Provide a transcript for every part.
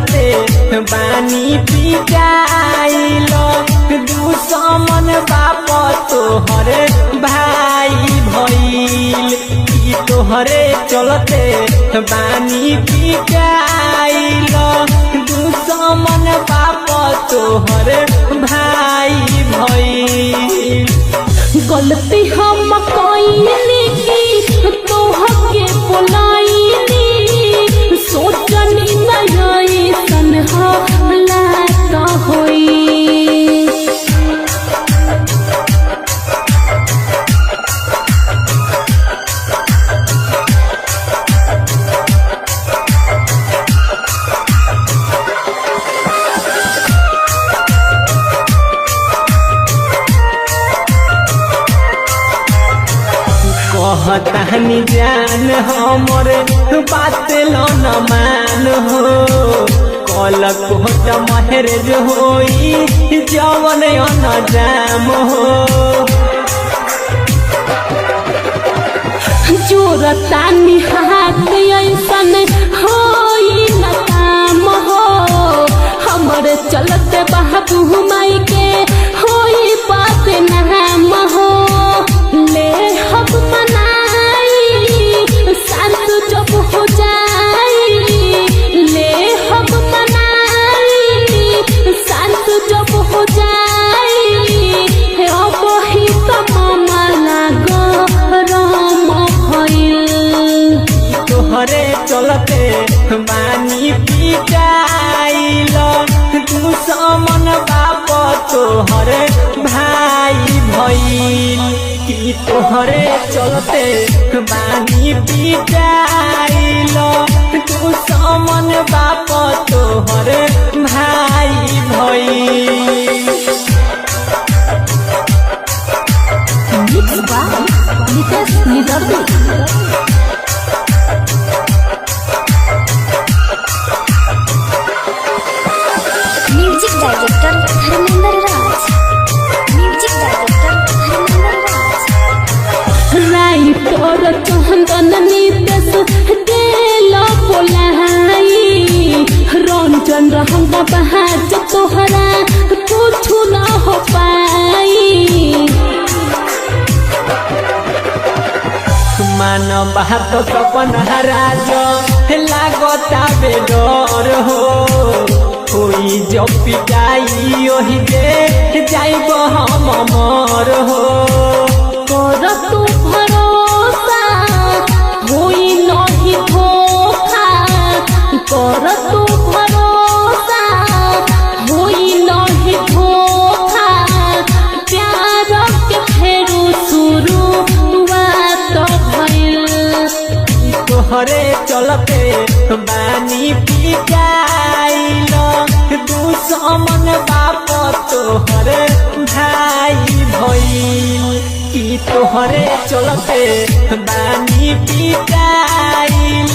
चलते बानी पिटाइल दुश्मन बाप तोहरे भाई भइल कि तोहरे चलते बानी पिटाइल दुश्मन बाप तोहरे भाई भइल। गलती हम कइनी की तोहके बोलाइनी सोचनी नहीं सन होला त होई। कहतानी जान हमरे बात लो न मान हो कल कोट महरेज होई जवन न जाम हो। जोरतानी हाथ ऐसन होई न काम हो हमरे चलते बाबू माई के होई बात नाम हो। ले हम मनाई शांत जब हो जाई ले हम मनाई शांत जब हो जाई अब ही तो मामला गरम भइल। तोहरे चलते बानी पिटाइल दुश्मन बाप तोहरे भाई भइल कि तोहरे चलते बानी पिटाइल दुश्मन बाप तोहरे भाई भइल। Music director Dharmendra Raj. Music director Dharmendra Raj. Writer Chandan Nitesh दिल बोलाई रंजन रहंग बहाज तोहरा कुछ न हो पाई। मान बात सपन राज लागता बेडर हो कोई जो पिटाई ओही दे जाइब हम मर हो। कर तू भरोसा होई नहीं धोखा कर तू भरोसा होई नहीं धोखा प्यार के फेरू शुरुआत भइल। तोहरे चलते बानी पिटाइल दुश्मन बाप तोहरे भाई भइल कि तोहरे चलते बानी पिटाइल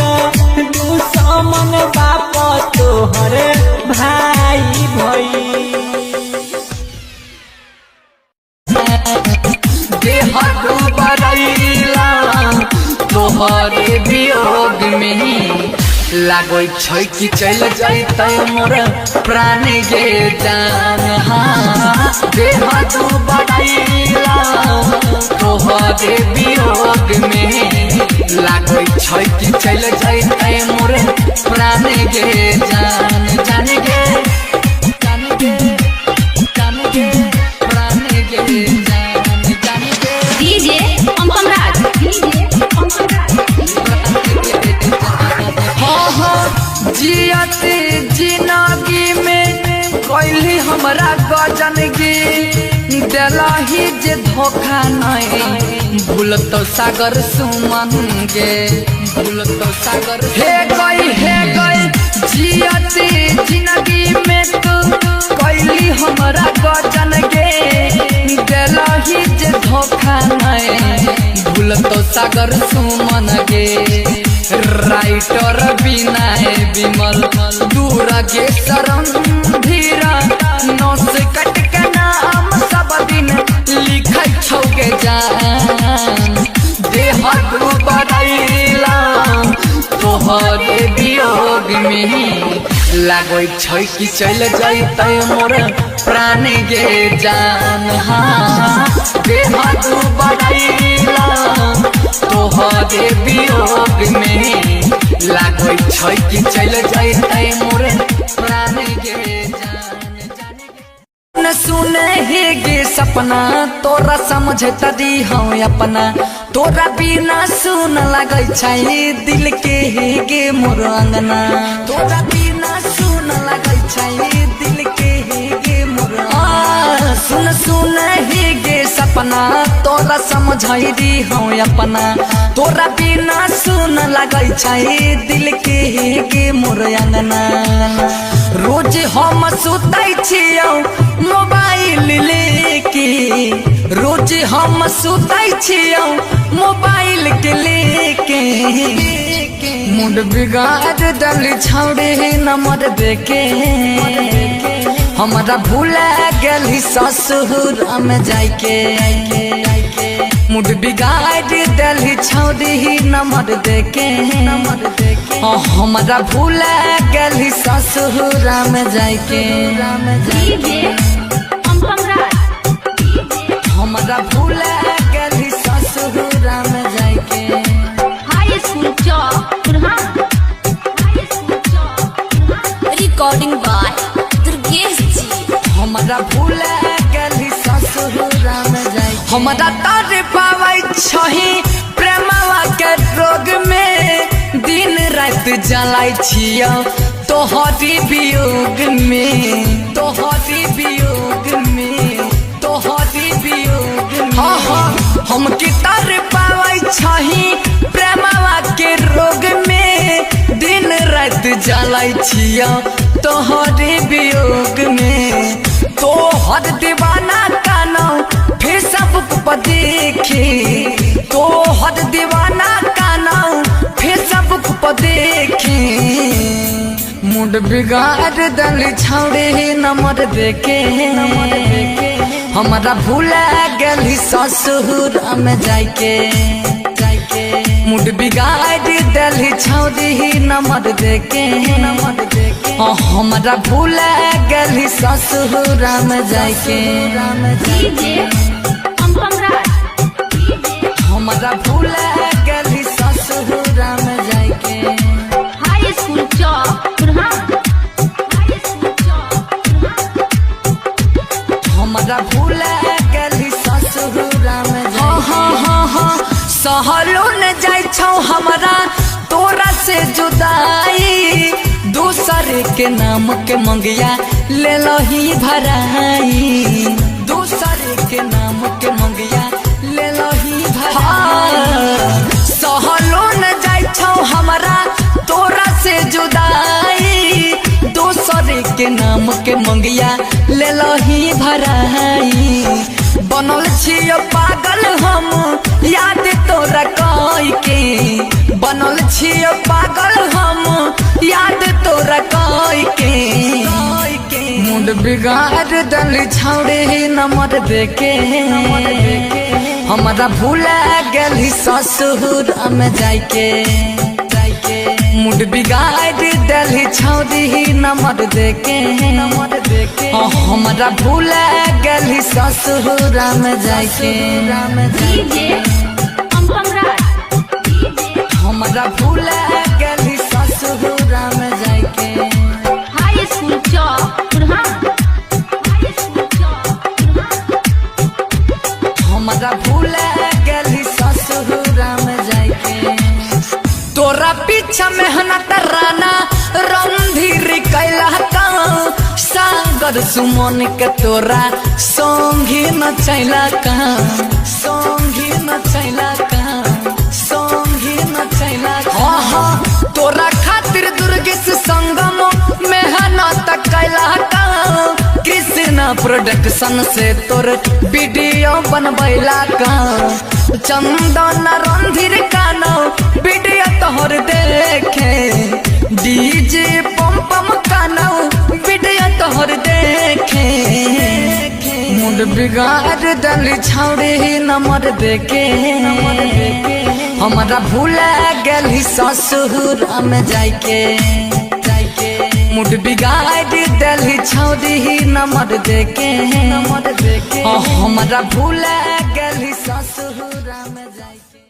दुश्मन बाप तोहरे भाई भइल। देह डूबरैला तोहरे वियोग में लागै छै कि चल जैतै मोर प्राण गे जान। देह डूबरैला तोहरे वियोग में लागै छै कि चल जैतै मोर प्राण गे जान। जान गे जान गे जान गे प्राण गे जान जान गे। डीजे अंकम राज जियते जिंदगी में कैली हमरा गजनगी दिलही जे धोखा नहीं भूलतो सागर सुमन गे भूलतो सागर हे गई जियते जिंदगी में तू कैली हमरा गजनगी दिलही जे धोखा नहीं भूलतो सागर सुमन गे। राइटर विनय विमल दूर के शरण धीरा नस कट के नाम सब दिन लिखै छौगे जान। देह डूबरैला तोहरे वियोग में लागै छै कि चल जैतै मोर प्राण गे जान हाँ देह तू बढ़ैला तोहरे वियोग में लागै छै कि चल जैतै मोर प्राण गे जान सुने हे गे सपना तोरा समझ तदी हम अपना तोरा बिना सुन लगै छै दिल के हे गे मोर अंगना तोरा बिना सुन लगै छै दिल के हे गे मोर सुन सुन हे गे सपना तोरा समझै दी हम अपना तोरा बिना सुन लगै छै दिल के हे गे मोर अंगना रोज हम सुतै छियौ मोबाइल लेके रोज हम सुतै छियौ मोबाइल के लेके मूड बिगाड़ दल छौड़े नंबर देके हमारा भूला गेली ससुर में जाके मूड बिगाड़ दल छौड़ी नंबर देके हमारा भूला गेली ससुर में जाके हमारा भूला गेली ससुर में जाके हाई स्कूल रिकॉर्डिंग बाय दुर्गेश जी हमारा भूला गेली ससुर में जाके हमारा तर पावै छही प्रेमवा के रोग में दिन रात जलाई छियौ तोहरी वियोग में तोहरी वियोग में तोहरी वियोग हाँ हाँ हम की तर पावै छही प्रेमवा के रोग में दिन रात जलाई छियौ तोहरे वियोग में तोहर दीवाना कानौ फेसबुक पर देखे तोहर दीवाना कानौ फेसबुक पर देखे मूड बिगाड़ दल छौड़े नंबर देके हमारा भूला गेली ससुर में जाके मूड बिगाड़ दल छौड़ी नंबर देके हमारा भूला गेली ससुर में जाके हमारा भूला गेली ससुर में जाके हाई स्कूल हमारा भूला गेली ससुर में हाँ हाँ हाँ हाँ सहलो न जाय छौ हमारा तोरा से जुदाई दूसरे के नाम के मंगिया ले लो ही भराई दूसरे के नाम के मंगिया ले लो ही भराई सहलो न जाय छौ हमारा तोरा से जुदाई दूसरे के नाम के मंगिया ले लो ही भराई बनल छियो पागल हम याद तोरा कई के बनल छियो पागल हम याद तोरा कई के मूड बिगाड़ दल छौड़े नंबर देके हमारा भूला गेली ससुर में जाके मूड बिगाड़ दल छौड़ी नंबर देके हमारा भूला गेली ससुर में जाके हमारा भूला गेली ससुर में जाके हाई स्कूल हमारा भूला गेली ससुर में जाके तोरा पीछा मेहनत राना रणधीर कैला काम सागर सुमन के तोरा संगी न चैला काम संगी न चैला काम संगी न चैला हाँ हाँ तोरा खातिर दुर्गेश संगम मेहनत कैला काम कृष्णा प्रोडक्शन से तोर वीडियो बनबैला काम चंदन रणधीर कानो वीडियो तोहर देखे डीजे पम पम कानो वीडियो तोहर देखे मूड बिगाड़ दल छौड़े नंबर देके हमारा भूला गेली ससुर में जाके मुड बिगाड़ दिली छौरी नंबर देके हमारा भूल गली ससुरा में जाके।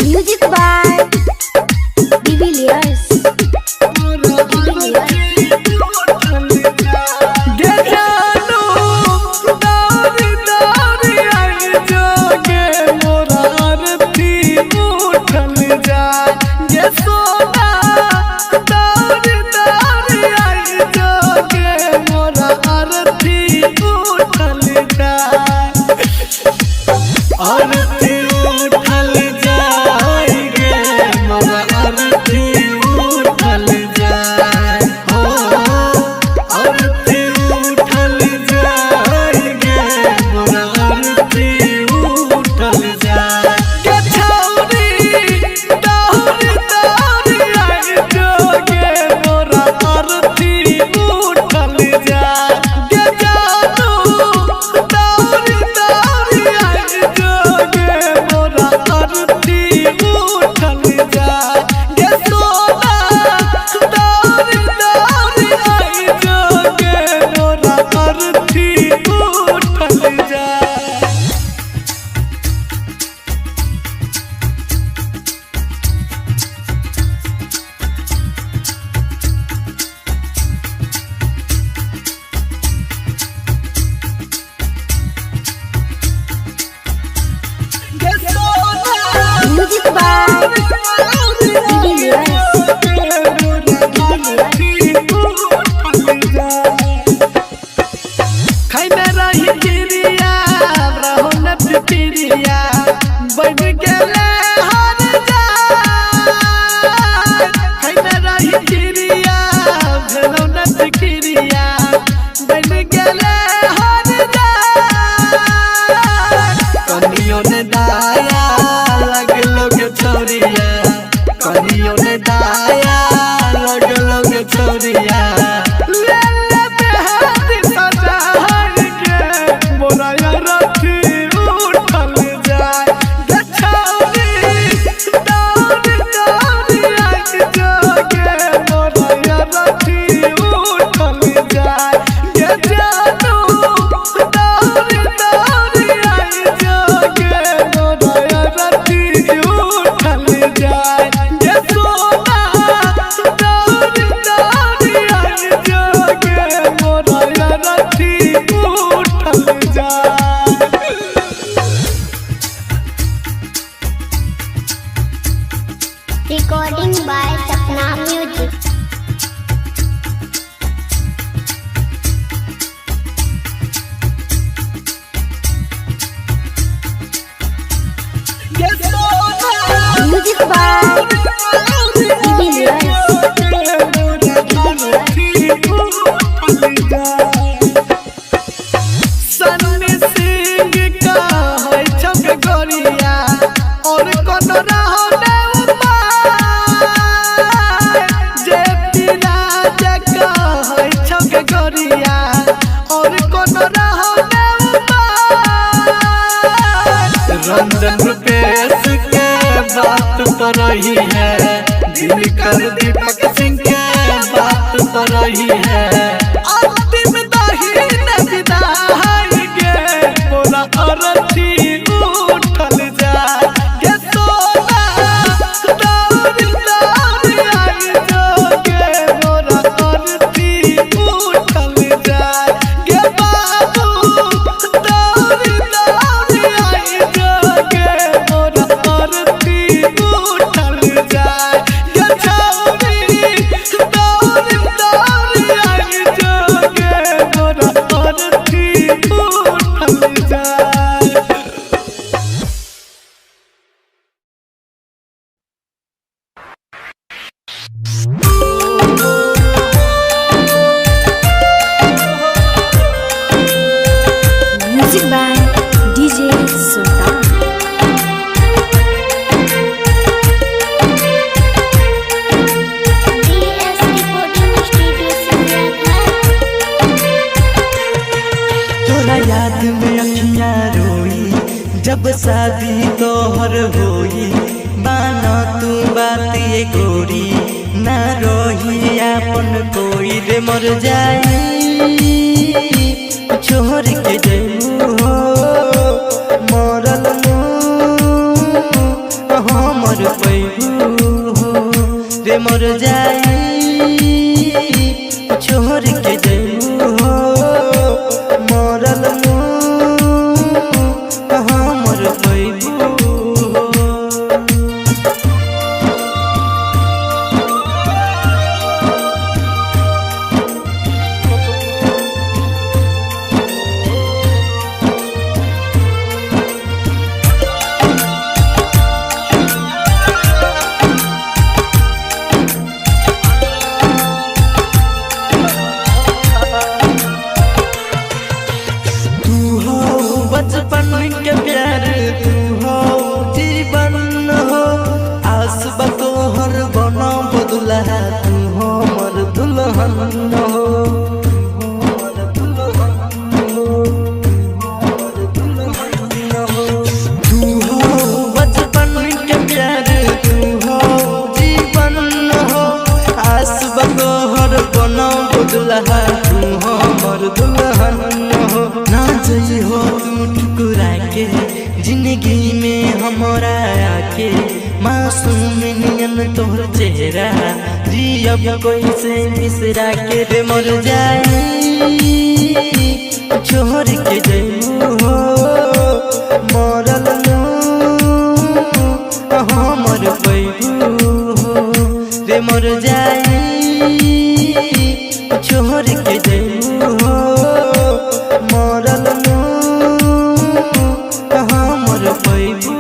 Music by Divilliers. उठल जाए Music by DVLS. खैना रही चिड़िया रहो न पिपिरिया बन गेले हर जाय खैना रही चिड़िया भेलो न पिपिरिया बन गेले हर जाय कनियो ने दाया लगलो के छोरिया कनियो ने दाया लगलो के छोरिया Recording by Sapna Music. Music by DVLS. Sunny Singh का है छक गोरिया और कौन रहो ने उपाय जे पीरा जका है छक गोरिया और कौन रहो ने उपाय रंजन रुपेश के बात पर रही है दिल कर दीपक सिंह के बात पर रही है अंतिम दाहिन विदाई गे मोरा अरथी उठल जाए गे सोना दौड़ दौड़ आई जोगे मोरा अरथी उठल जाए गे बाबू दौड़ दौड़ आई जोगे मोरा अरथी उठल जाए गे छौरी दौड़ दौड़ आई जोगे मोरा अरथी उठल जाए। Music by DJ Sultan. DS Recording Studio Sangathar. तोरा याद में अखियां रोई जब शादी तोहर होई मानो तू बात ये गोरी ना रोही अपन कोई रे मर जाई छोड़ के जइबू हो मरल हमर पैबू हो रे मर जाई छोड़ के जइबू हो मरल हमर पैबू हो तू हो बचपन के प्यार तू हो जीवन हो आस बतोहर बनो बदुला तू हो मर दुल्हन हो तू हो बचपन के प्यार तू हो जीवन हो आस बतोहर बनो बदुला तू हो मर दुल्हन हो ना जई हो तू ठुकरा के जिंदगी में हमारा आके मासूम नियन तोहर चेहरा जियब कोई से बिसरा के रे मर जाई छोड़ के जइबू हो मरल मर जाई छोड़ के जइबू हो मरल कहाँ मर पैबू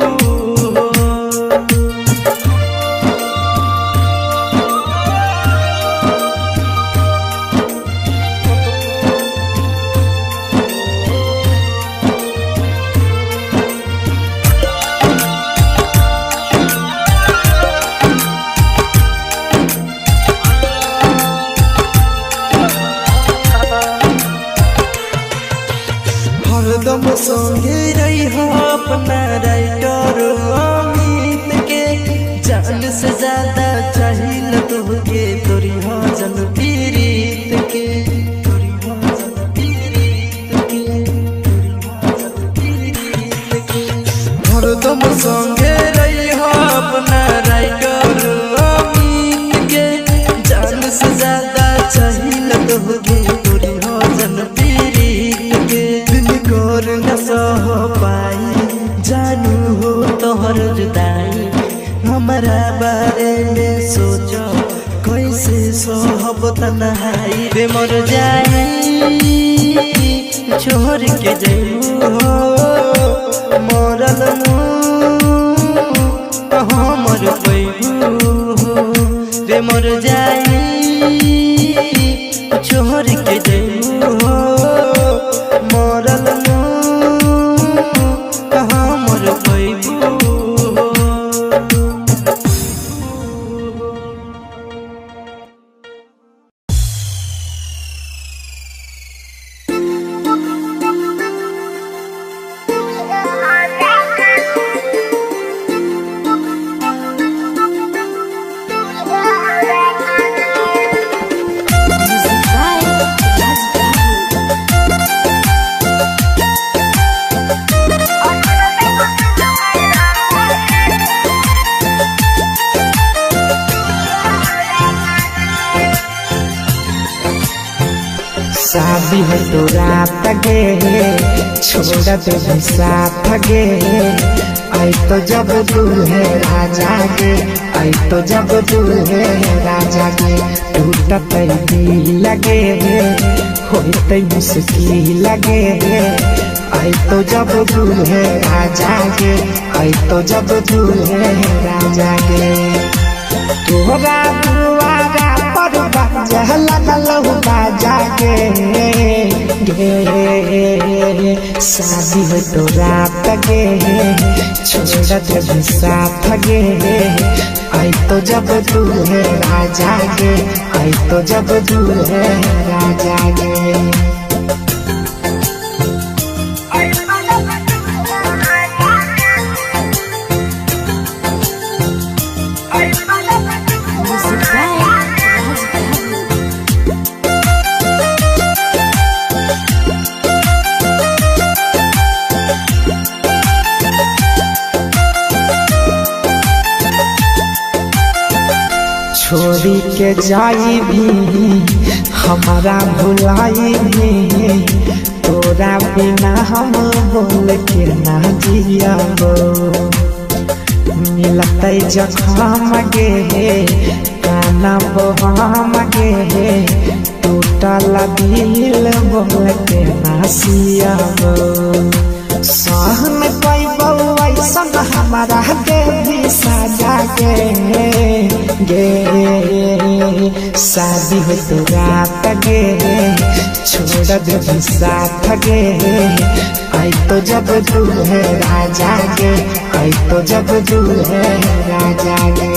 हरदम संगे रही हो अपना राइटर अमित के जान से ज्यादा चाहिए तुहके तोरी हो जन पीड़ित के तोरी हो जन पीड़ित के हरदम संगे रही हो अपना राइटर अमित के जान से ज्यादा चाहिए तुहके तोरी हो जन पीड़ित के कर न सह पाई जानू हो तोहर जुदाई हमारा बारे में सोचो कैसे सहब तन्हाई रे मर जाई छोड़ के जइबू हो मरल कहाँ मर पैबू हो रे मर जाई छोड़ के जइबू हो मरल कहाँ मर पैबू शादी है तो रात गे छोड़ दे साथ गे आई तो जब दूल्हे राजा गे आई तो जब दूल्हे राजा गे टूटत दिल लगे होते मुश्किल लगे आई तो जब दूल्हे राजा गे आई तो जब दूल्हे राजा गे तोरा दुआरा पर बाजा लगल बाजा गे शादी हो तो रात गे छोड़ दे साथ गे आई तो जब दूल्हे राजा गे आई तो जब दूल्हे राजा गे छोड़ी के जाई भी हमारा भुलाई भी तोरा बिना हम बोल के ना जियाबो मिलते जखम गे काना बहम गे टूटल दिल बोल के ना सियाबो सहन कोई ऐसन हमारा के भी सजा गे शादी हो तो रात गे छोड़ दे साथ गे आई तो जब दूल्हे राजा गे आई तो जब दूल्हे राजा गे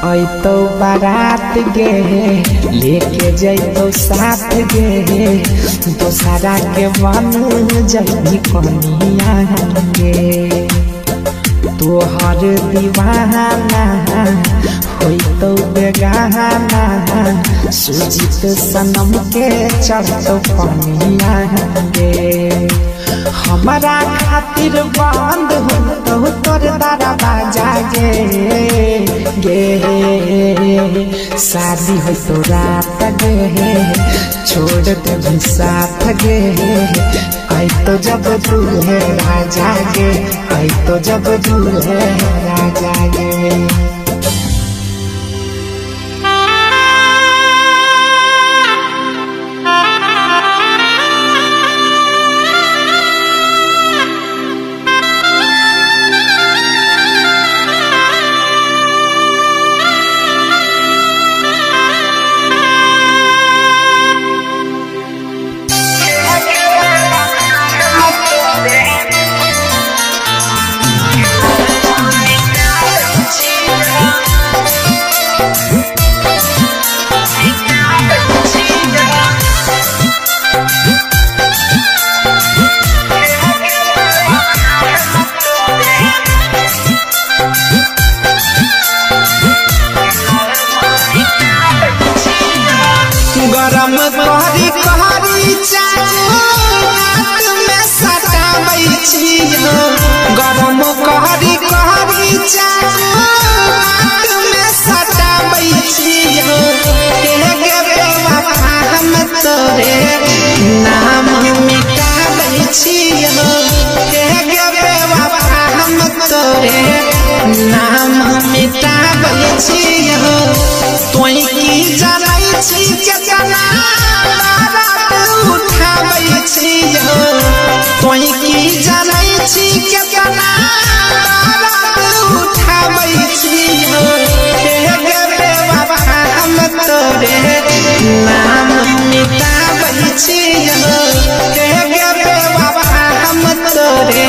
आई तो बारात गे लेके जइतो साथ गे दोसरा के बन जइबी कनिया गे तोहर दीवाना होई तो बेगाना सुजीत सनम के चढ़तो पनिया गे हमारा खातिर बंद हो तो तोर दरवाजा गे शादी हो तो रात गे छोड़ दे भी साथ गे आई तो जब दूल्हे राजा गे आई तो जब दूल्हे राजा गे गरम कहरी कहरी चाट में सटाबै छियो गरम कहरी कहरी चाट में सटाबै छियो के बेवफा हम तोरे नाम मिटाबै छियो के बेवफा हम तोरे नाम मिटाबै छियो तोई की जानै छी केतना बात उठाबै छियो तोई की जानै छी केतना बात उठाबै छियो के बेवफा हम तोरे नाम मिटाबै छियो के बेवफा हम तोरे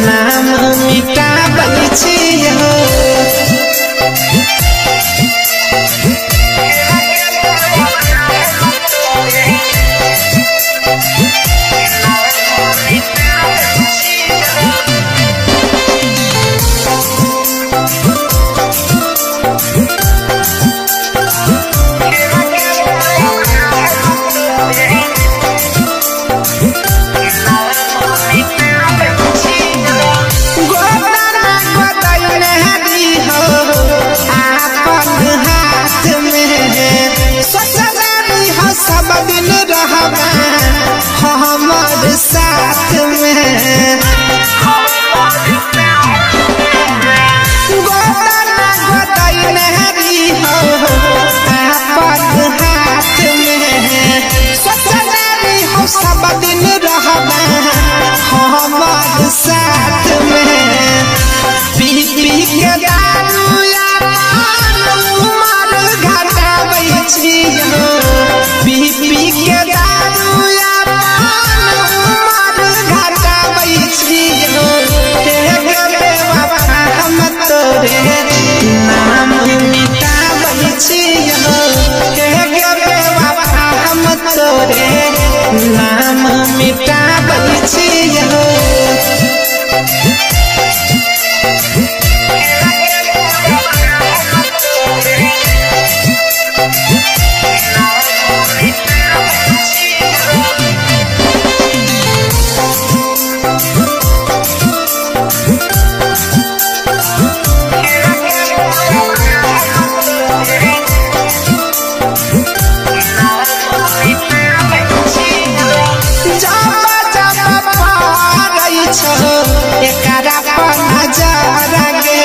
नाम मिटाबै छियो सब दिन रहबा हमर साथ में गोदना गोदै नहरी हो आपन हाथ में ससुरारी हो सब दिन रहबा हमर साथ में पी पी के दारू उमर घटाबै छियो पी के दारू उमर घटाबै छियो के बेवफा हम तोरे नाम मिटाबै छियो के बेवफा हम तोरे नाम मिटाबै छियो एकरा पर नजर गे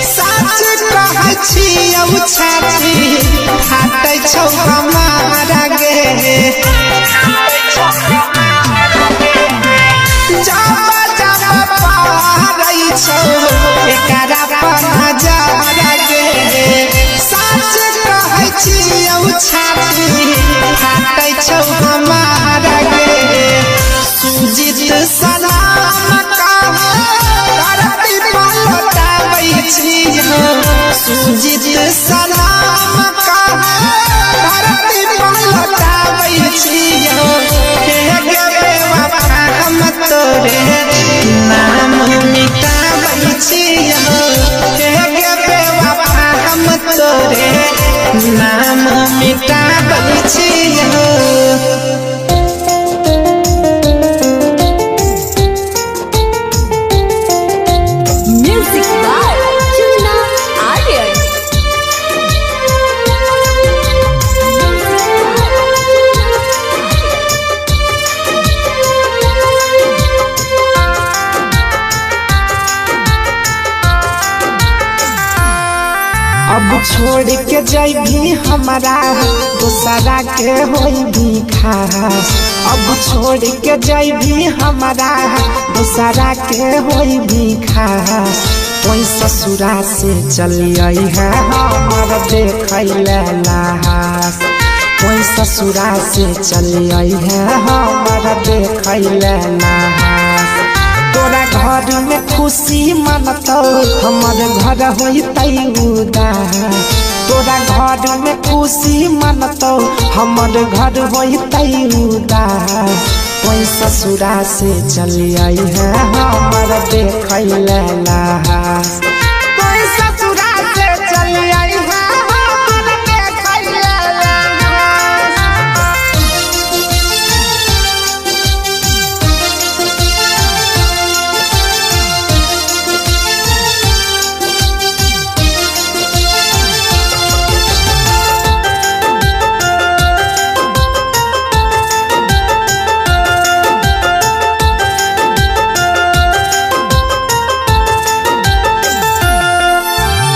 सच कहै छियौ छाती फाटै छौ हमारा गे जब जब पारै छौ एकरा पर नजर गे सच कहै छियौ छाती फाटै छौ हमारा गे सुजीत सलाम करती पलटाबै छियो सुजीत सलाम करती पलटाबै छियो के बेवफा हम तोरे नाम मिटाबै छियो नाम मिटाबल छियो म्यूजिक बाय चुना आर्यन। अब छोड़ के जैभी हमारा दूसरा के होई भी खास अब छोड़ के जैभी हमारा दूसरा के होई भी खास कोई ससुरा से चली आई है हमर देखैले लास कोई ससुरा से चली आई है हमर देखैले लास तोरा घर में खुशी मनतो हमर घर होइतै उदास तोरा घर में खुशी मनतो हमर घर होइतै उदास कोई ससुरा से चली आई है हमर देखैले लास कोई ससुरा से चली आई है हमर देखैले लास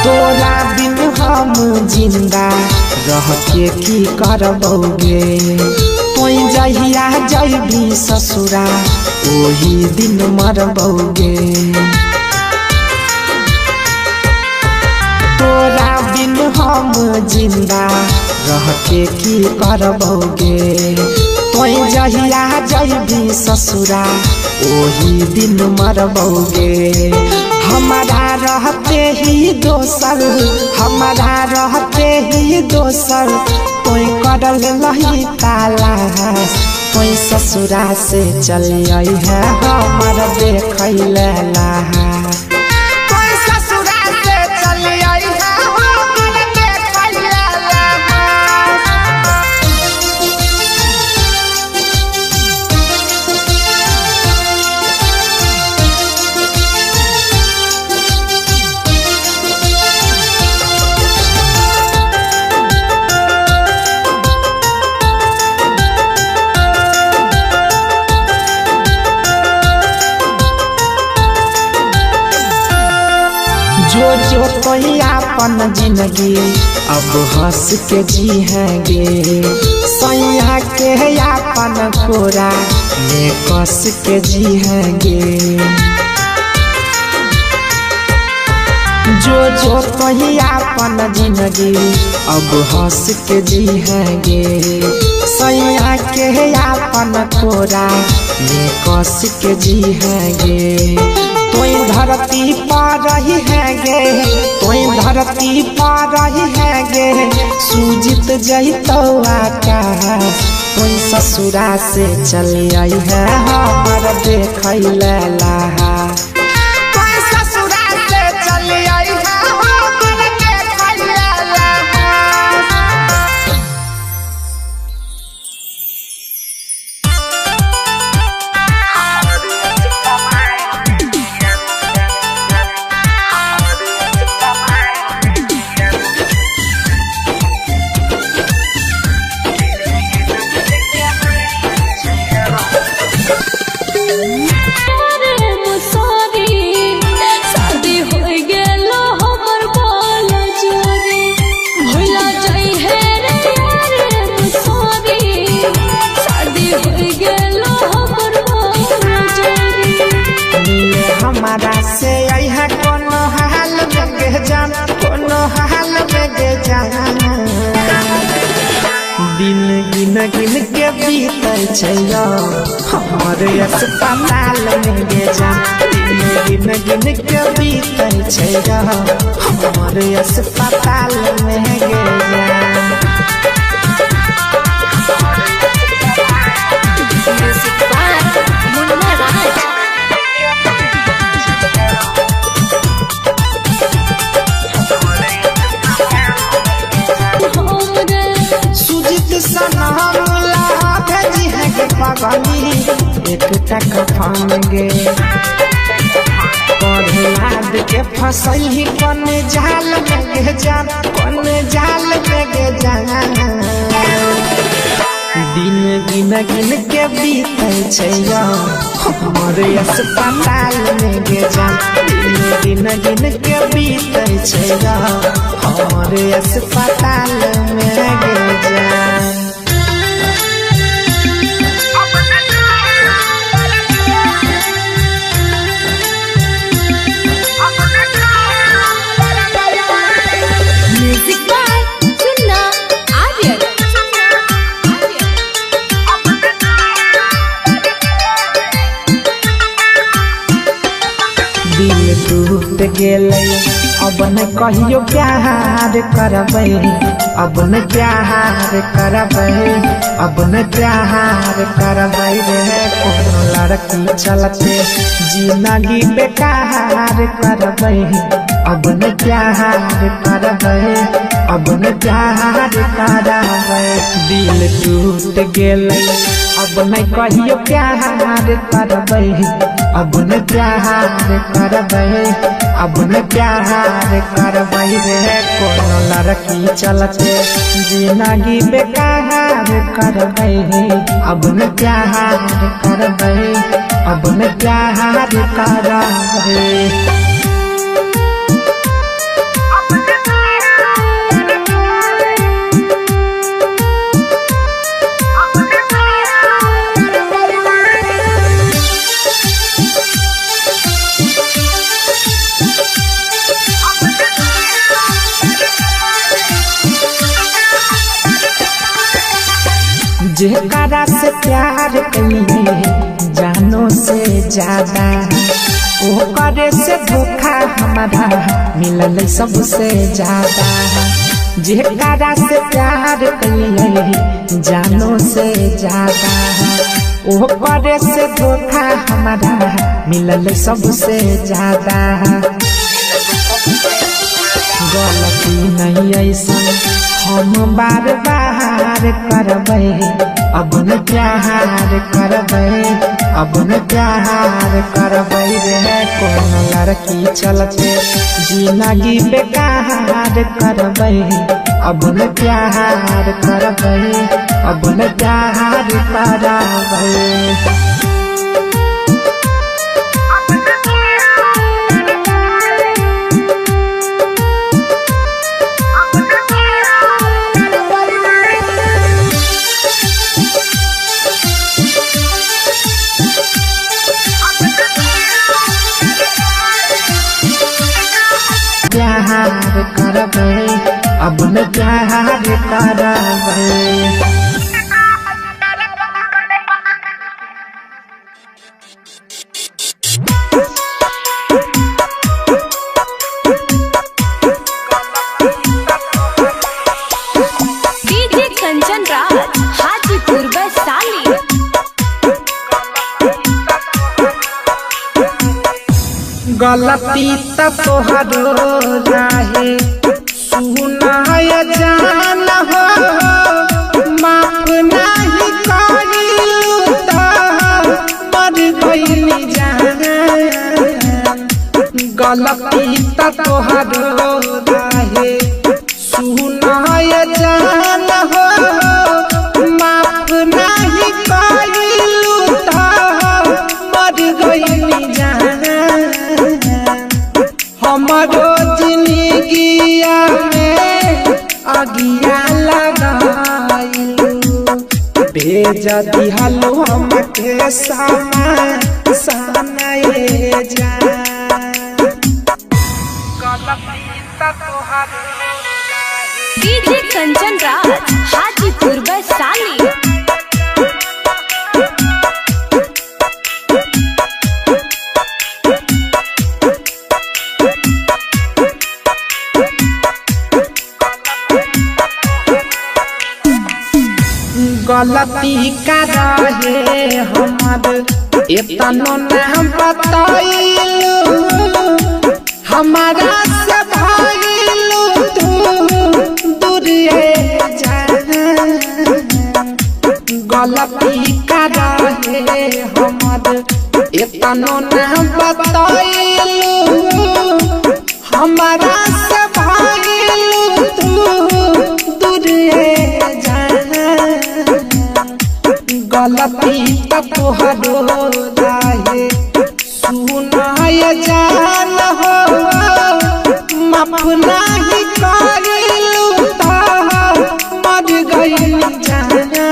तोरा बिन हम जिंदा रह के की करबोगे कोई जहिया जैभी ससुरा ओही दिन मरबोगे तोरा बिन हम जिंदा रह के की करबोगे कोई जहिया जैभी ससुरा ओही दिन मरबोगे हमारा रहते ही दोसर हमारा रहते ही दोसर कोई करल नहीं तालाश कोई ससुरा से चली आई है हमर देखैले लास कोई ससुरा से चली आई है हमर देखैले लास जो कोई अपन जिंदगी अब हंस के जीहेंगे सैया के अपन कोरा में कस के जीहेंगे जो कोई अपन जिंदगी अब हंस के जीहेंगे सैया के अपन कोरा में कस के जीहेंगे कोई धरती पर रही है गे कोई धरती पर रही है गे सूजित जैतो आकाश कोई ससुरा से चली आई है हमर देखैले लास कोई ससुरा से चली आई है हमर देखैले लास हमारा से यह कोनो हाल में गे जान कोनो हाल में गे जान दिन गिन गिन के बीतै छै यो हमर अस्पताल में गे जान दिन गिन गिन के बीतै छै यो हमर अस्पताल में गे जान म्यूजिक बाय मुन्ना राज। हो टूटा कफन गे प्रहलाद के फसल ही कौन जाल में गे जान कौन जाल में गे जान दिन गिन गिन के बीते छै हमर अस्पताल में गे जान दिन गिन गिन के बीते छै हमर अस्पताल में गे जान म्यूजिक बाय चुन्ना आर्यन। दिल टूट गेलै अब न कहियो प्यार करबै अब न प्यार करबै अब न प्यार करबै रे कोनो लड़की चलते जिंदगी बेकार करबै अब न प्यार करबै अब न प्यार करबै दिल टूट गेलै अब न कहियो प्यार करबै अब न प्यार करबै अब न प्यार करबै रे कोनो लड़की चलते जिंदगी बेकार करबै अब न प्यार करबै अब न प्यार करबै जेकरा से प्यार कइले जानो से ज्यादा ओकरे से धोखा हमारा मिलल सबसे ज्यादा जेकरा से प्यार कइले जानो से ज्यादा ओकरे से धोखा हमारा मिलल सबसे ज्यादा गलती नहीं ऐसन हम बार बार करबै अब न प्यार करबै अब न प्यार करबै रे कोनो लड़की चलते जिंदगी बेकार करबै अब न प्यार करबै अब न प्यार करबै प्यार करबै अब न प्यार करबै डीजे कंचन राज हाजीपुर वैशाली। गलती त तोहरो रहे सुनाय जान हो माफ नहीं करिलू त मर गइली जान गलती त तोहरो रहे सुनाय जान हो माफ नहीं करिलू त मर गइली जान हमारो जिंदगिया में अगिया लगाइलू भेज दिहलो हमके समा सनाए जा डीजे कंचन राज हाजीपुर वैशाली। गलती का रहे हमर इतनो नाम बताइलू हमारा से भाइलू तू दूर जा गलती का रहे हमर इतनो न बताइलू हमारा से भाइलू तू दूर जाना गलती तो तोहरो रहे सुनाय जान हो माफ नहीं करिलू तो मर गइल जाना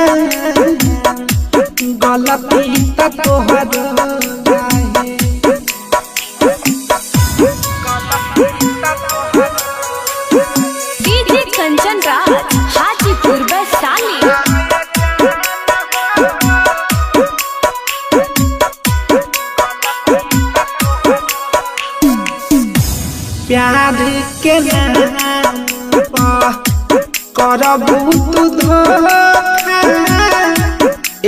गलती तो तोहरो रहे डीजे कंचन राज हाजीपुर वैशाली। प्यार के नाम पर करबू तू धोखा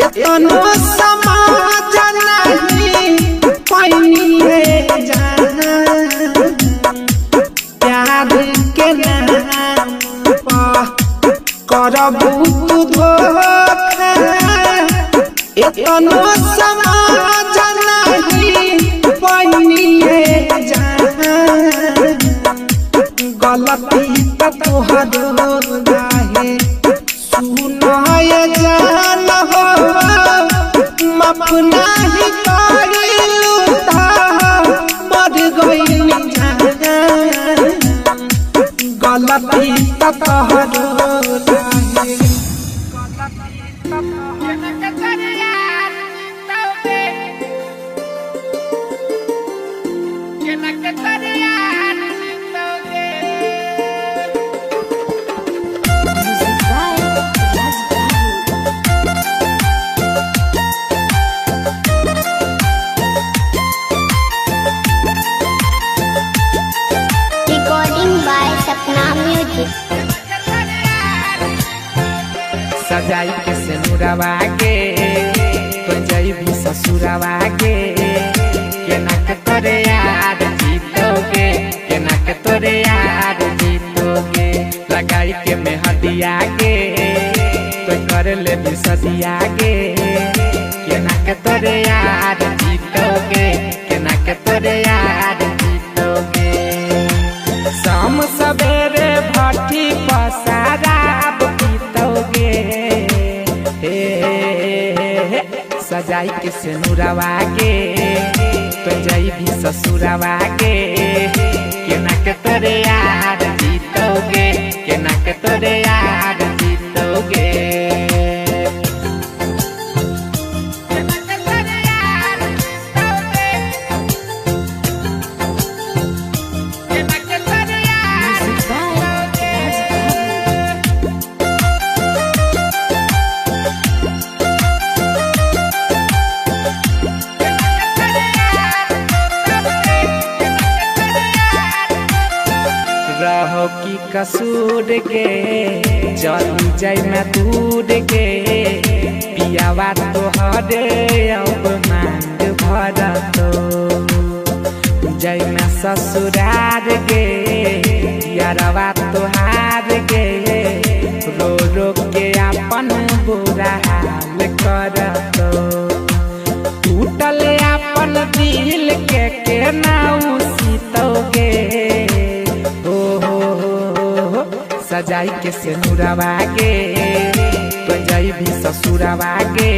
इतनो समाज नहीं पाइए जाना प्यार के नाम पर करबू तू धोखा इतनो समाज नहीं पाइए जाना गलती तो तोहरो रहे सुनाय जान हो माफ नहीं करिलू तो मर गइल जाना गलती तो तोहरो रहे Recording by Sapna Music. सजाई के सिनुरवा के तो जइबी ससुरवा के केना के तोरे याद जीतोगे केना के तोरे याद जीतोगे लगाई के मेहंदिया के तो कर ले भी सदिया के केना के तोरे याद जीतोगे केना के तोरे याद जीतोगे शाम सवेरे भट्टी पर शराब पीतोगे सजाई के सिनुरवा के तो जइबी ससुरवा के केना के तोरे याद जीतोगे केना के तोरे याद जीतोगे रहो की कसूर के चली जाय मैं दूर के पियावा तोहरे अब मांग भरतो जय मैं ससुरार के यारवा तोहार के रो रो के अपन बुरा हाल करतो टूटल अपन दिल के नाउ सीतोगे सजाई के सिनुरवा के तो जइबी ससुरवा के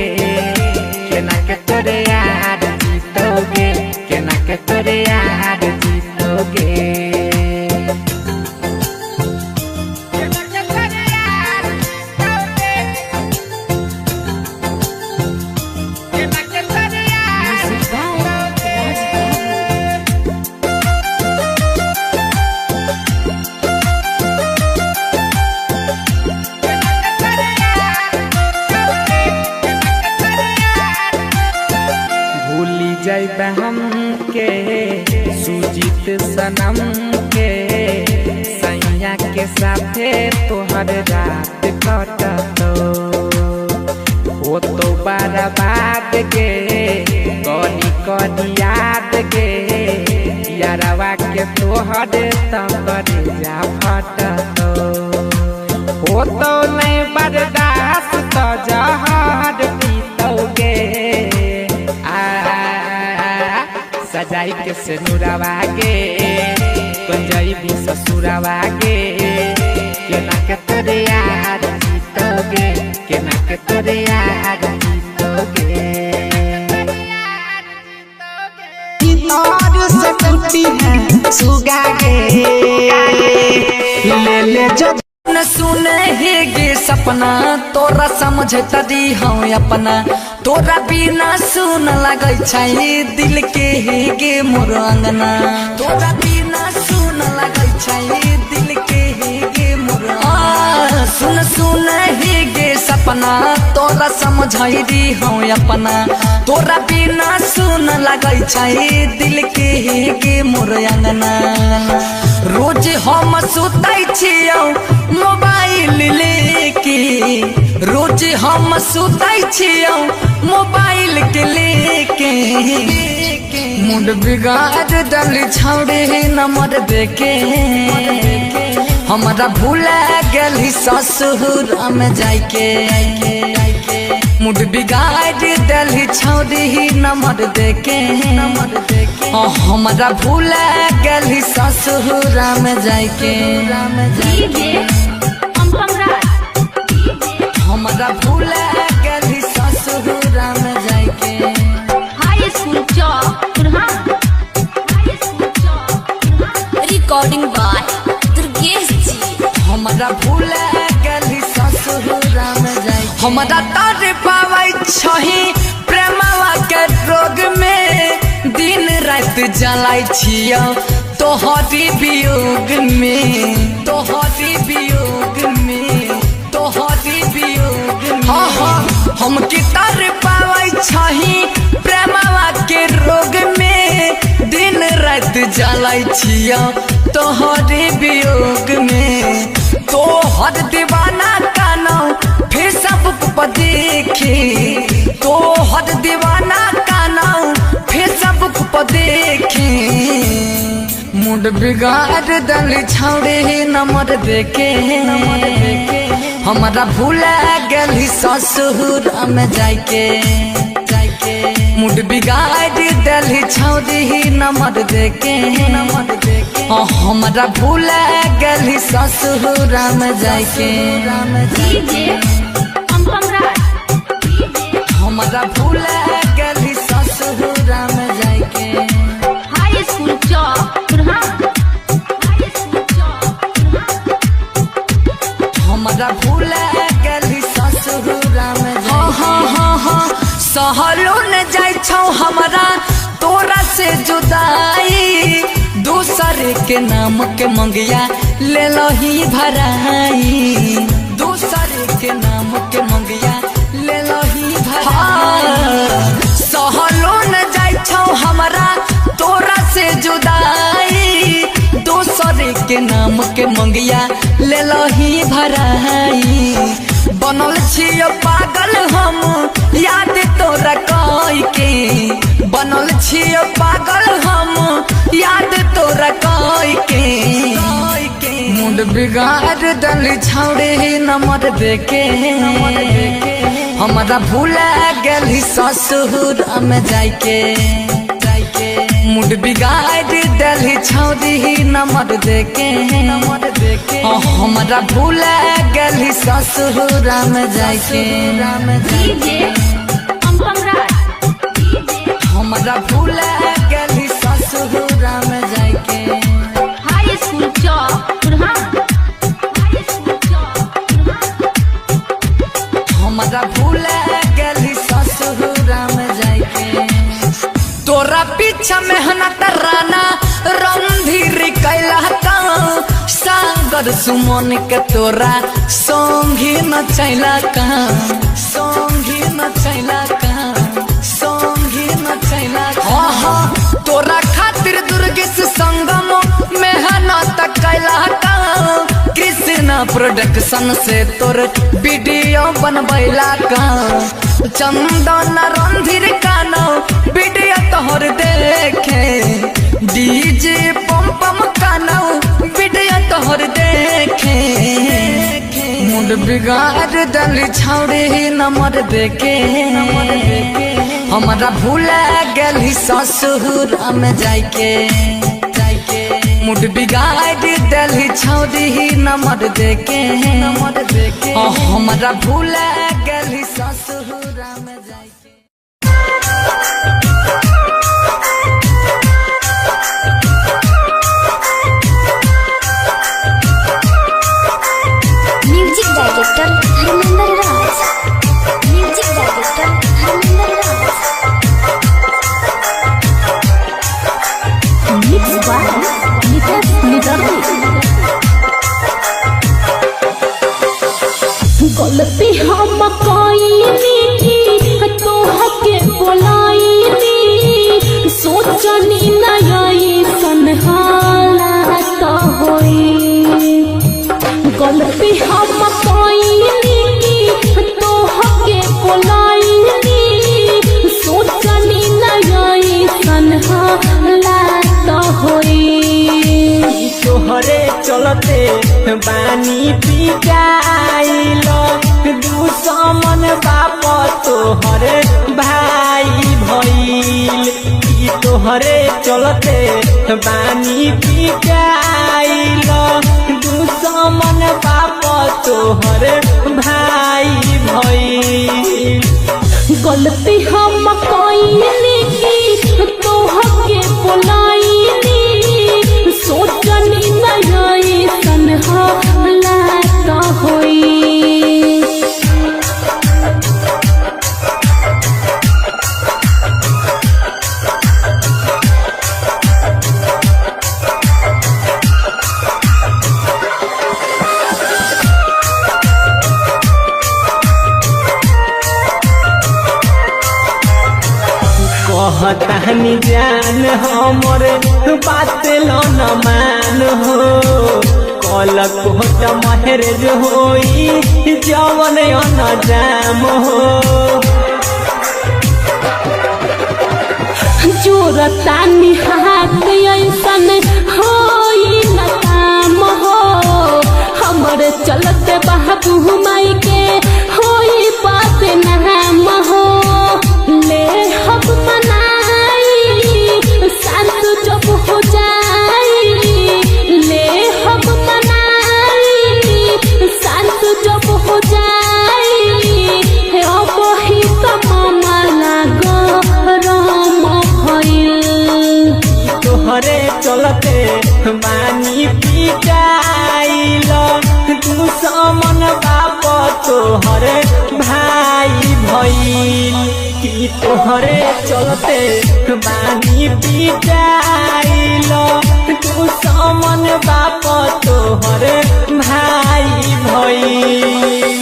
केना के तोरे याद जीतोगे केना के तोरे याद जीतोगे जैब हम के सुजीत सनम के सैया के साथे तोहर रात कटतो ओ तो बर्बाद के कनी कनी याद के यारवा के तोहर तकर जा फटतो ओ तो नहीं बर्दाश्त तो जहर पीतोगे आ सजाई के से नुरावा गे पंजाई भी ससुरावा गे के ना के तोरे यार जीतोगे के ना के तोरे यार जीतोगे और से टूटी है सुगा गे ले ले जो न सुने हे गे सपना तोरा समझ तदी हूँ अपना तोरा बिना सुन लगे छै दिल के हे गे मोर अंगना तोरा बिना सुन लगे छै दिल के हे गे मोर सुन सुन हे गे सपना तोरा समझ दी हूँ अपना तोरा बिना सुन लगे छै दिल के हे गे मोर अंगना रोज हम सुतै छियौ मोबाइल लेके रोज हम सुतै छियौ मोबाइल के लेके मुंड बिगाड़ दल छौड़े नंबर देके हमारा भूला गेली ससुर में जाके मुंड बिगाड़ दल छौड़ी नंबर देके हमारा भूला गेली ससुर में जाके हमारा भूला गेली ससुर में जाके हाई स्कूल रिकॉर्डिंग बाय दुर्गेश जी हमारा भूला गेली ससुर में जाके हमारा तारे पावै छही प्रेमवा के रोग में दिन रात जलाई छियौ तोहरी वियोग में तोहरी वियोग में तोहरी वियोग में हम की तार पावै छही प्रेमवा के रोग में दिन रात जलाई छियौ तोहरी वियोग में तोहर दीवाना कानौ फेसबुक पर देखी तोहर दीवाना कानौ फेसबुक पर देखी मुंड बिगाड़ दल छौड़े नंबर देके हमारा भूला गेली ससुर में जाके मुंड बिगाड़ दल छौड़ी नंबर देके हमारा भूला गेली ससुर में जाके हमारा भूला गेली ससुर में जाके हाई स्कूल हमारा भूला गेली ससुर में सहलो न जाय छौ हमारा तोरा से जुदाई दूसरे के नाम के मंगिया ले लही भराई दूसरे के नाम के मंगिया ले लही भराई सहलो न जाय छौ हमारा तोरा से जुदाई दूसरे के नाम के मंगिया ले लही भराई बनल छियो पागल हम याद तोरा कई के बनल छियो पागल हम याद तोरा कई के मुंड बिगाड़ दल छौड़े नंबर देके हमारा भूला गेली ससुर में जाके मुंड बिगाड़ दल छौड़ी नंबर देके हमारा भूला गेली ससुर में जाके हमारा भूला गेली ससुर में जाके हाई स्कूल हमारा भूला गेली ससुर में जाके तोरा पीछा मेहनत राना रणधीर कैला सागर सुमन के तोरा संगी न चैला संगी न चैला संगी न चैला तोरा खातिर दुर्गेश संगम मेहनत कैला कृष्णा प्रोडक्शन से तोर वीडियो बनबैला चंदन रणधीर कानो वीडियो तोहर देखे डीजे पम पम कानो वीडियो तोहर देखे मुंड बिगाड़ दल छौड़े नंबर देके हमारा भूला गेली ससुर में जाके मुड बिगाड़ दिली छौरी नंबर देके हमारा भूला गेली ससुर में जाके। Music director Dharmendra Raj. Music director Dharmendra Raj. Mix by Nitesh Nidardi. गलती हम कईनी तोहके बोलाईनी सोचनी नई सनहाला तो होई। गलती हम कईनी तोहके बोलाईनी सोचनी नई सनहाला तो होई। तोहरे चलते बानी पिटाइल दुश्मन बाप तोहरे भाई भइल। तोहरे चलते बानी पिटाइल दुश्मन बाप तोहरे भाई भइल। गलती हम कईनी तोहके बोलाईनी सोचनी नई सनहाला तो होई। कहतानी जान हमर बात लो न मान हो कल कोट महरेज होई जवन न जाम हो। जोरतानी हाथ ऐसन होई न काम हो हमरे चलते बाबू माई के होई बात नाम हो। ले हम मनाई शांत जब हो जाई ले हम मनाई शांत जब हो जाई अब ही मामला गरम भइल। तोहरे चलते बानी पिटाइल दुश्मन बाप तोहरे भाई भइल। तोहरे चलते बानी पिटाइल दुश्मन बाप तोहरे भाई भइल।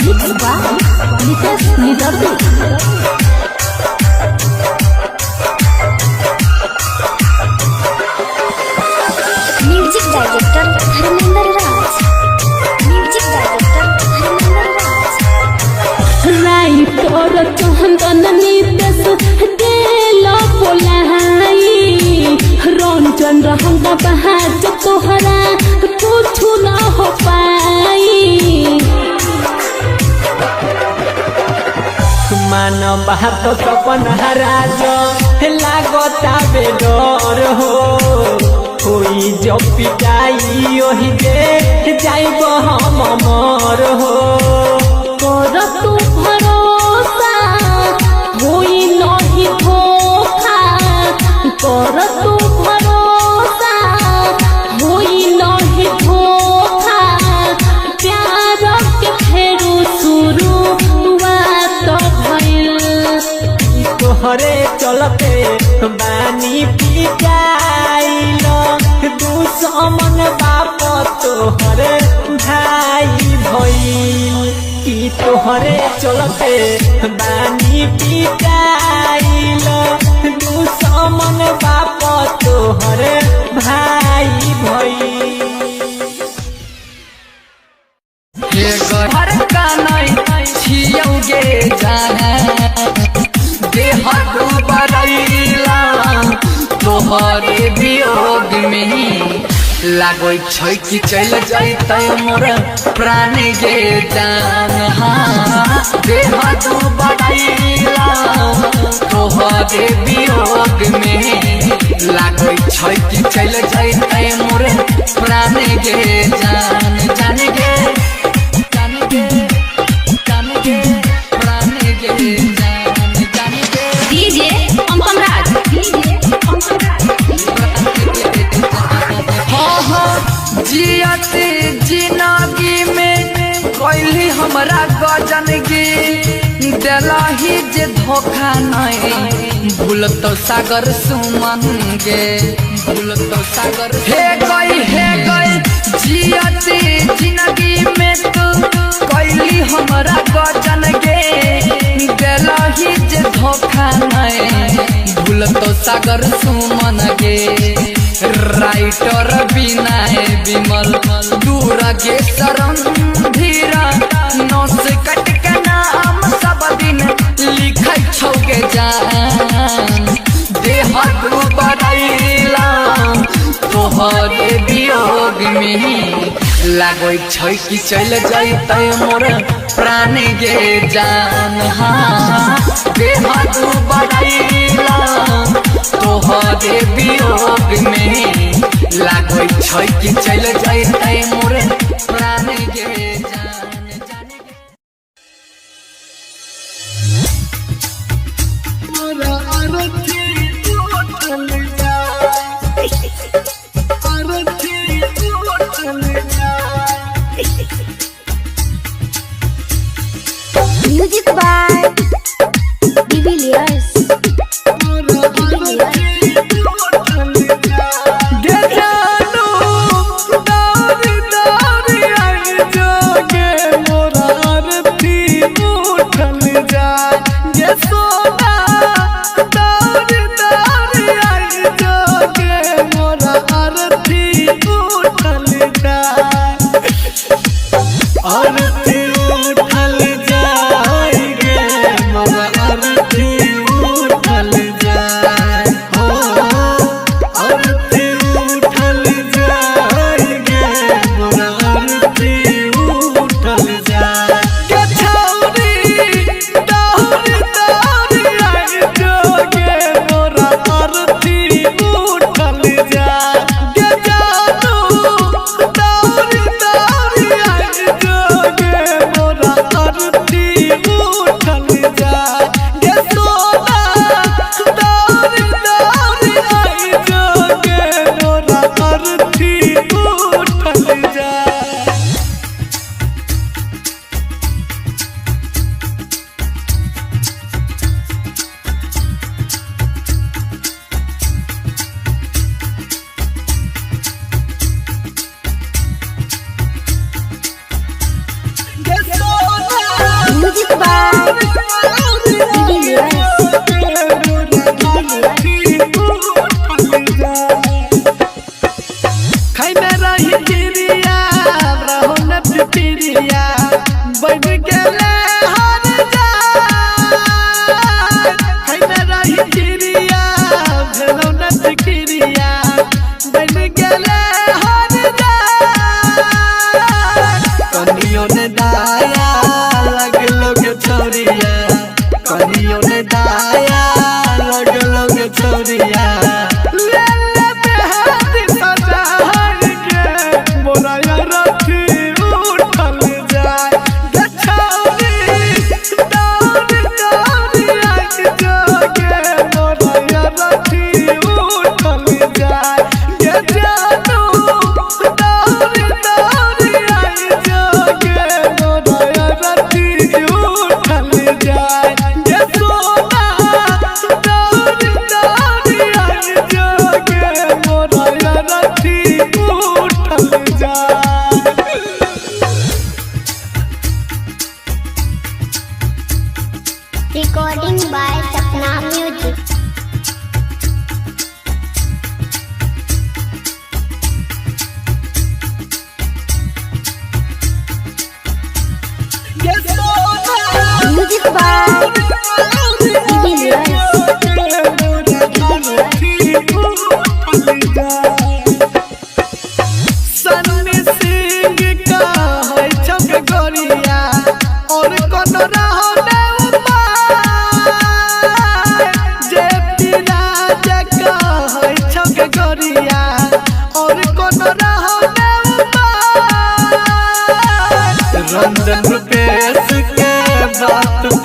Mix by Nitesh Nidardi. Music director Dharmendra Raj. Music director Dharmendra Raj. Writer Chandan Nitesh दिल बोलाई रंजन रहंग बहाज तोहरा कुछ न हो पाई। मान बात सपना राज लागता बेडर हो होई जब पिटाई ओही दे जाइब हम मर हो। कर तू भरोसा होई नहीं धोखा कर तू भरोसा होई नहीं धोखा प्यार के फेरू शुरुआत भइल। तोहरे चलते बानी पिटाइल दुश्मन बाप तोहरे भाई भइल। तोहरे चलते बानी पिटाइल दुश्मन बाप तोहरे भाई भइल। घर का नहीं छियौगे जाने देह डूबरैला तोहरे वियोग में लागो छै कि चल जाइतै मोर प्राण गे जान देह तू बढ़ाइला तोहरे वियोग में लागो छै कि चल जाइतै मोर प्राण गे जान जान गे जान गे जान गे प्राण गे जान जान गे डीजे अंपम राज जियते जिंदगी में कोइली हमरा गजनगी दिलही जे धोखा नहीं भूलतो सागर सुमन गे भूलतो सागर हे गई जियते जिंदगी में तू कोइली हमरा गजनगी दिलही जे धोखा नहीं भूलतो सागर सुमन गे राइटर बिनाए विमल दूर के शरण धीरा नौस कट के नाम सब दिन लिखै छौ के जान देह तू बढ़ैला तोहरे वियोग में लागो छै कि चल जाइतै मोर प्राण गे जान देह तू बढ़ैला तोहरे वियोग में लागो छै कि चल जाइतै मोर प्राण गे जान जान गे मोरा आरती उठल जा आरती उठल जा music by de Villiers Recording by Sapna Music. Music by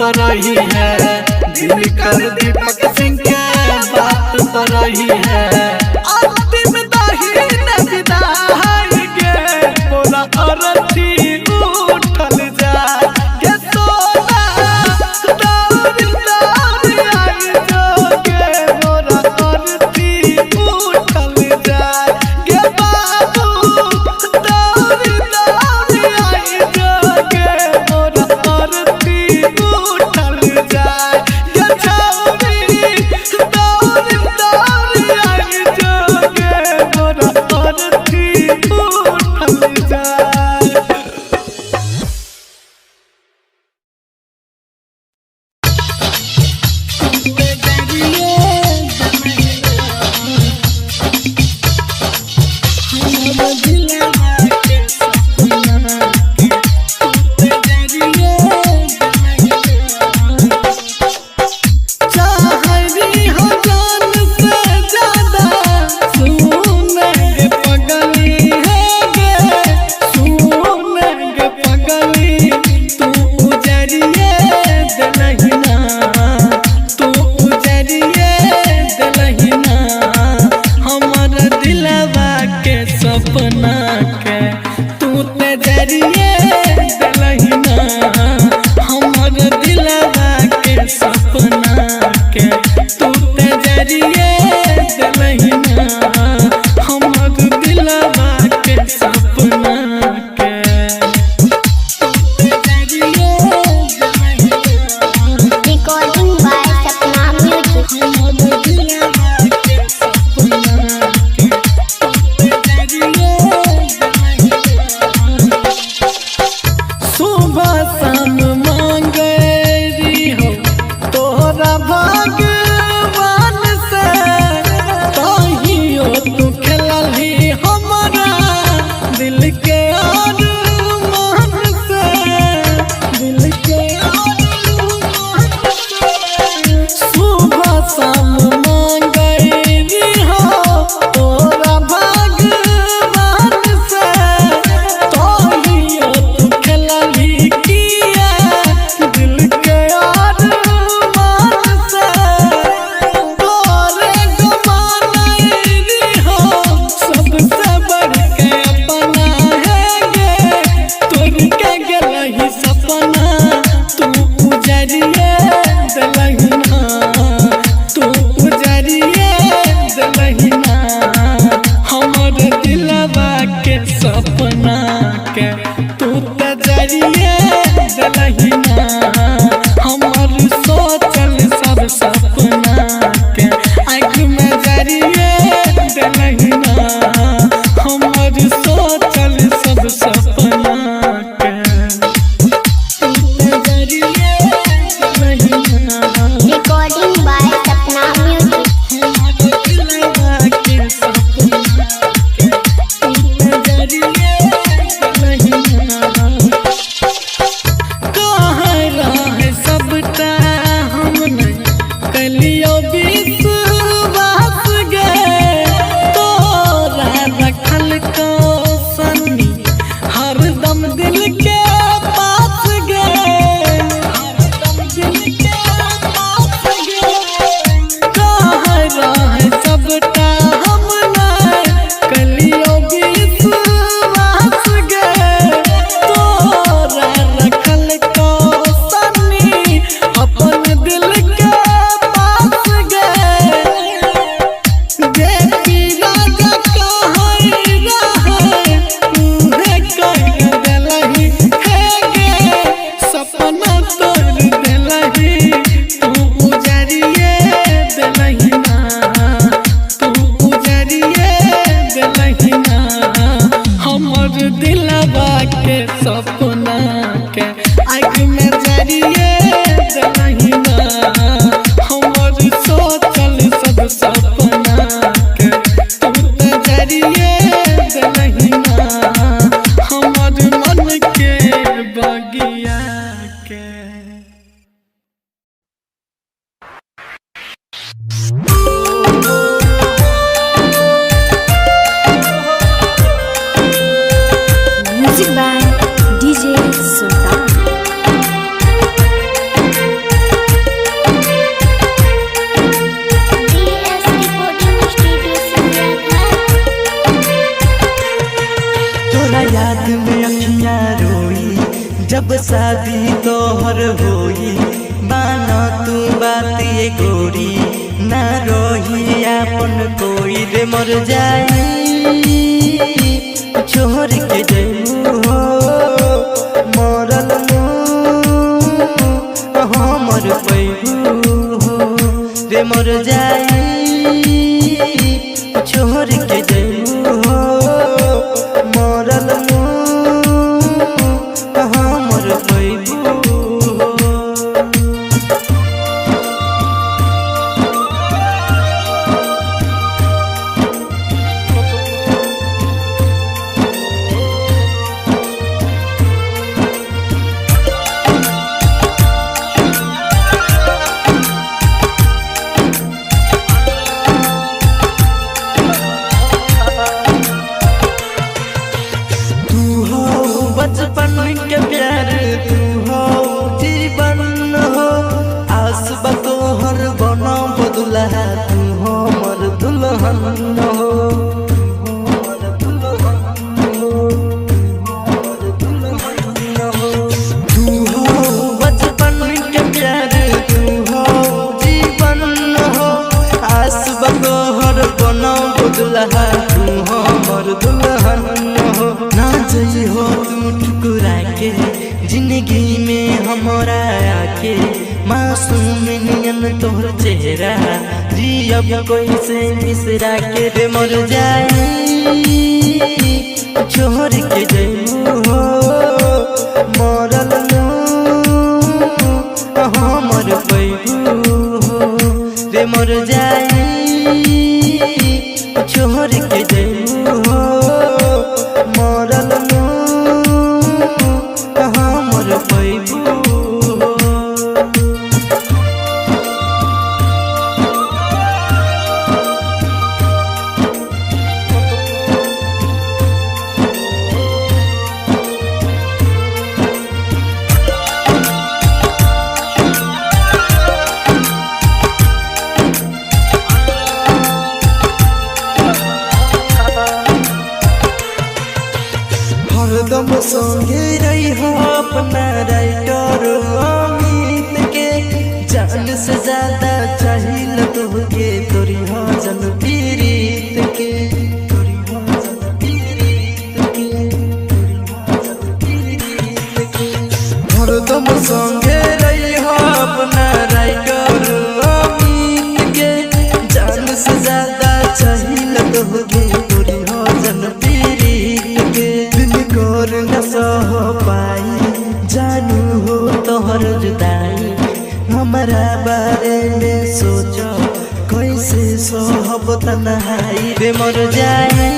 पर रही है, दिनकर दीपक सिंह के बात पर रही है। अंतिम दाहिने विदाई गे मोरा अरथी उठल जाए गे सोना दौड़ दौड़ आई जोगे मोरा अरथी उठल जाए गे बाबू दौड़ दौड़ आई जोगे मोरा अरथी उठल जाए गे छौरी दौड़ दौड़ आई जोगे मोरा अरथी उठल जाए। चाहरी हो जान से ज्यादा सुनेंगे पगली है गे, सुनेंगे पगली तू उजरिए दलहिना, तू उजरिए दलहिना हमर दिलवा के सपना के तू तेजरिए दलहिना, हमर दिलवा के सपना के तू तेजरिए दलहिना, हमर दिलवा के सपना के तू तेजरिए दलहिना, Recording by Sapna Music. हमर दिलवा के सपना के तू तेजरिए दलहिना। सुबह शाम मांगे री हो तोरा भगवान से, कहियो तू खेलही हमारा दिल के अरमान से, दिल के अरमान से। सुबह शाम मांगे री हो तोरा भगवान से, कहियो तू खेलही किया दिल के अरमान से। तोरे गमानैरी हो सबसे बढ़ के अपना है गे, तोड़ के गेलही सपना तू उजरिए दलहिना, तू उजरिए दलहिना हमर दिलवा के सपना के तू तेजरिए दलहिना, हमर सोचल सब सपना के आँख में जरिए दलहिना, हमर सोचल सब सपना के तू तेजरिए दलहिना, Recording by Sapna Music. हमर दिलवा के सपना के तू तेजरिए दलहिना। कहाँ रहे सबटा हमने कलियो विश्वास गे, तोरा रखल को सन्नी हरदम दिल के पास गे, हरदम दिल के पास गे। कहाँ रहे सबटा हमने कलियो विश्वास गे, तोरा रखल को सन्नी अपन दिल के पास गे। देखी राजा कहै रहे उहे कह देलही हे गे, सपना तोड़ देलही तू उजरिए दलहिना, तू उजरिए दलहिना हमर दिलवा के सपना के आँख में जरिए दलहिना, हमर सोचल सब सपना के तू तेजरिए दलहिना, हमर मन के बगिया के। Music by DJ Sultan. जब शादी तोहर होई माना तू बात ये गोरी ना रही अपन कोई रे मर जाई छोड़ के जइबू हो मरल हमर पैबू हो रे मर जाई छोड़ के जइबू हो मरल हमर पैबू हो। बचपन के प्यार तू हो जीवन हो आस बतोहर बनो बदुला तू हो मर दुल्हन हो तू हो बचपन के प्यार तू हो जीवन हो आस बतोहर बनो बदुला तू हो मर दुल्हन हो ना जई हो ठुकरा के जिंदगी में हमारा आके मासूम नियन तोहर चेहरा जियब कोई से बिसरा के रे मर जाई छोड़ के जइबू हो मरल हमर पैबू हो रे मर जाई छोड़ के जइबू हो मरल हमर पैबू हो। हरदम संगे रही हो अपना राइटर अमित के जान से ज्यादा चाहिए तुहके तोरी हो जन पीड़ित के हरदम संगे रही हो अपना राइटर अमित के जान से ज्यादा चाहिए तुहके तोरी हो जन पीड़ित के कर न सह पाई जानू हो तोहर जुदाई हमारा बारे में सोचो कैसे सहब तन्हाई रे मर जाई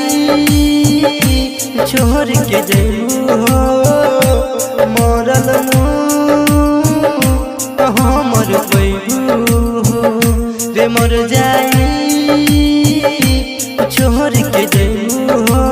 छोड़ के जइबू हो मरल हमर पैबू हो रे मर जाई छोड़ के जइबू हो